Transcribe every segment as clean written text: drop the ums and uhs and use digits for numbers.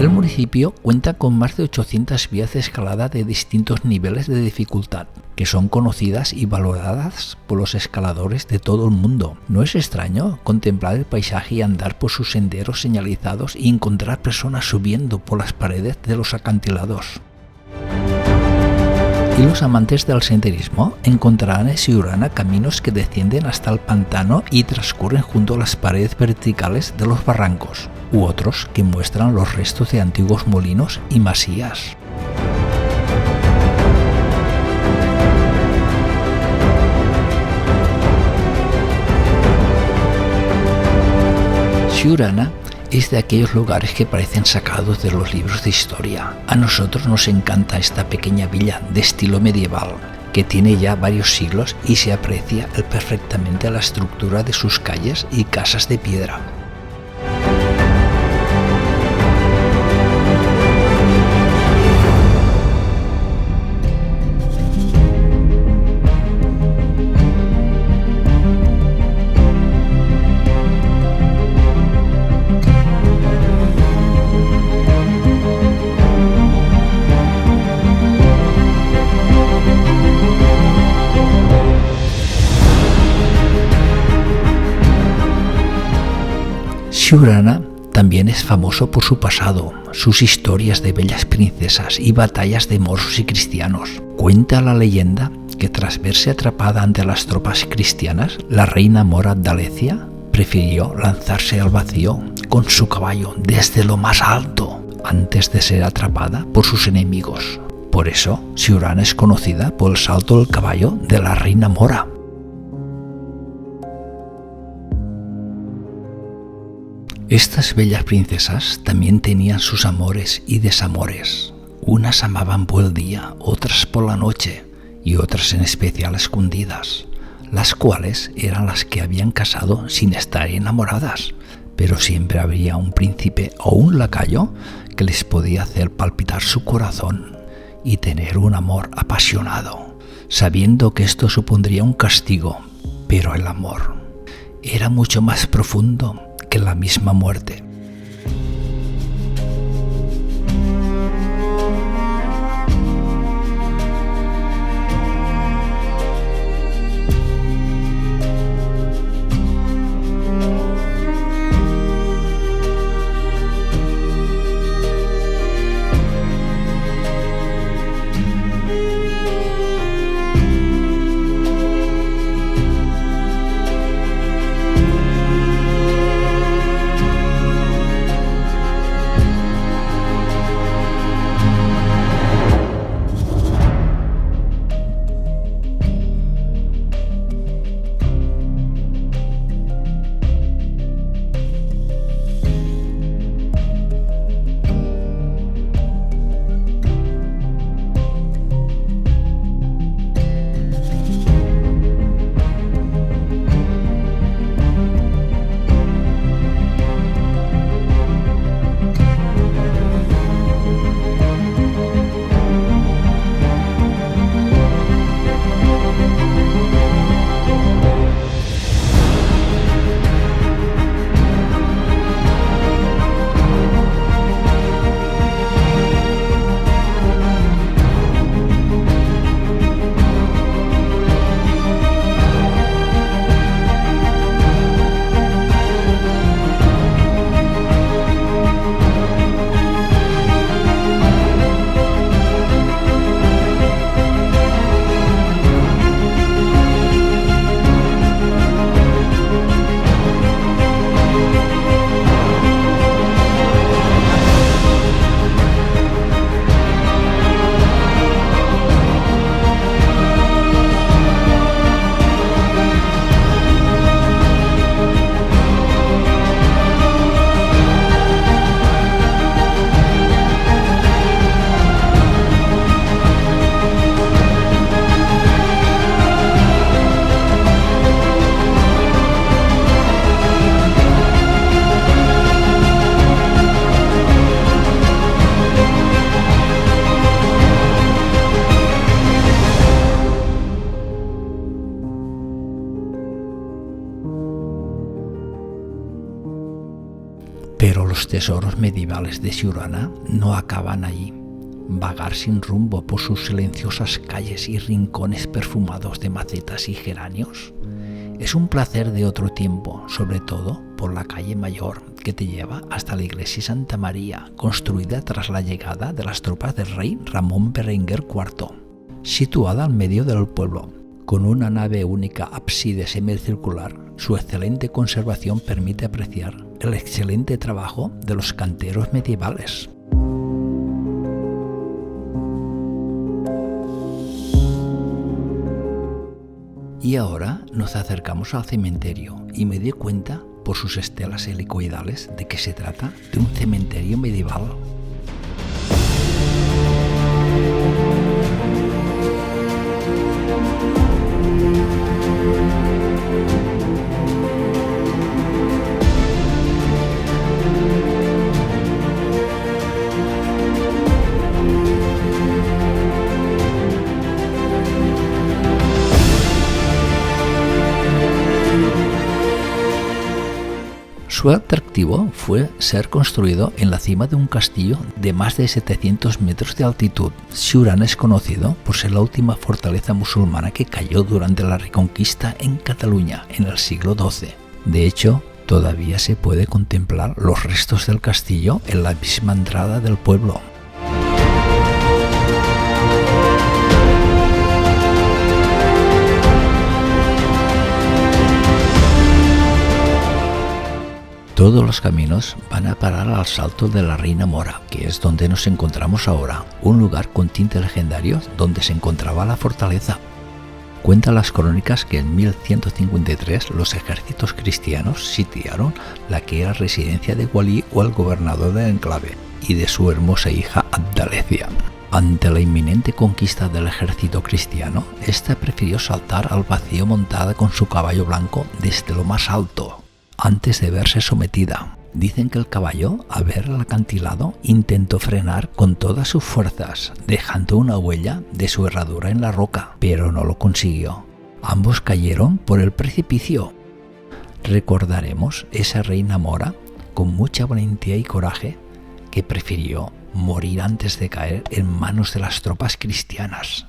El municipio cuenta con más de 800 vías de escalada de distintos niveles de dificultad, que son conocidas y valoradas por los escaladores de todo el mundo. No es extraño contemplar el paisaje y andar por sus senderos señalizados y encontrar personas subiendo por las paredes de los acantilados. Y los amantes del senderismo encontrarán en Siurana caminos que descienden hasta el pantano y transcurren junto a las paredes verticales de los barrancos, u otros que muestran los restos de antiguos molinos y masías. Siurana es de aquellos lugares que parecen sacados de los libros de historia. A nosotros nos encanta esta pequeña villa de estilo medieval, que tiene ya varios siglos y se aprecia perfectamente la estructura de sus calles y casas de piedra. Siurana también es famoso por su pasado, sus historias de bellas princesas y batallas de moros y cristianos. Cuenta la leyenda que tras verse atrapada ante las tropas cristianas, la reina mora Dalecia prefirió lanzarse al vacío con su caballo desde lo más alto antes de ser atrapada por sus enemigos. Por eso, Siurana es conocida por el salto del caballo de la reina mora. Estas bellas princesas también tenían sus amores y desamores. Unas amaban por el día, otras por la noche y otras en especial escondidas, las cuales eran las que habían casado sin estar enamoradas, pero siempre había un príncipe o un lacayo que les podía hacer palpitar su corazón y tener un amor apasionado, sabiendo que esto supondría un castigo, pero el amor era mucho más profundo que la misma muerte. Pero los tesoros medievales de Siurana no acaban allí. Vagar sin rumbo por sus silenciosas calles y rincones perfumados de macetas y geranios es un placer de otro tiempo, sobre todo por la calle Mayor que te lleva hasta la iglesia Santa María, construida tras la llegada de las tropas del rey Ramón Berenguer IV, situada al medio del pueblo. Con una nave única ábside semicircular, su excelente conservación permite apreciar el excelente trabajo de los canteros medievales. Y ahora nos acercamos al cementerio y me di cuenta, por sus estelas helicoidales, de que se trata de un cementerio medieval. Su atractivo fue ser construido en la cima de un castillo de más de 700 metros de altitud. Siurana es conocido por ser la última fortaleza musulmana que cayó durante la Reconquista en Cataluña en el siglo XII. De hecho, todavía se puede contemplar los restos del castillo en la misma entrada del pueblo. Todos los caminos van a parar al Salto de la Reina Mora, que es donde nos encontramos ahora, un lugar con tinte legendario donde se encontraba la fortaleza. Cuentan las crónicas que en 1153 los ejércitos cristianos sitiaron la que era residencia de Walí o el gobernador del enclave y de su hermosa hija Abdalecia. Ante la inminente conquista del ejército cristiano, ésta prefirió saltar al vacío montada con su caballo blanco desde lo más alto, antes de verse sometida. Dicen que el caballo, al ver el acantilado, intentó frenar con todas sus fuerzas, dejando una huella de su herradura en la roca, pero no lo consiguió. Ambos cayeron por el precipicio. Recordaremos esa reina mora con mucha valentía y coraje que prefirió morir antes de caer en manos de las tropas cristianas.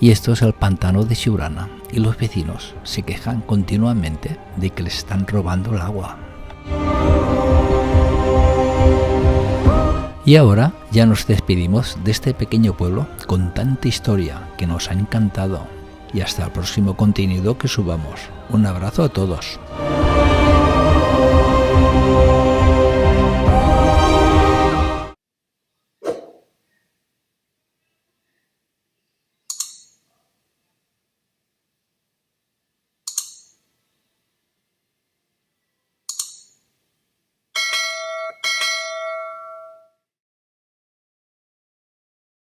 Y esto es el pantano de Siurana, y los vecinos se quejan continuamente de que les están robando el agua. Y ahora ya nos despedimos de este pequeño pueblo con tanta historia que nos ha encantado. Y hasta el próximo contenido que subamos. Un abrazo a todos.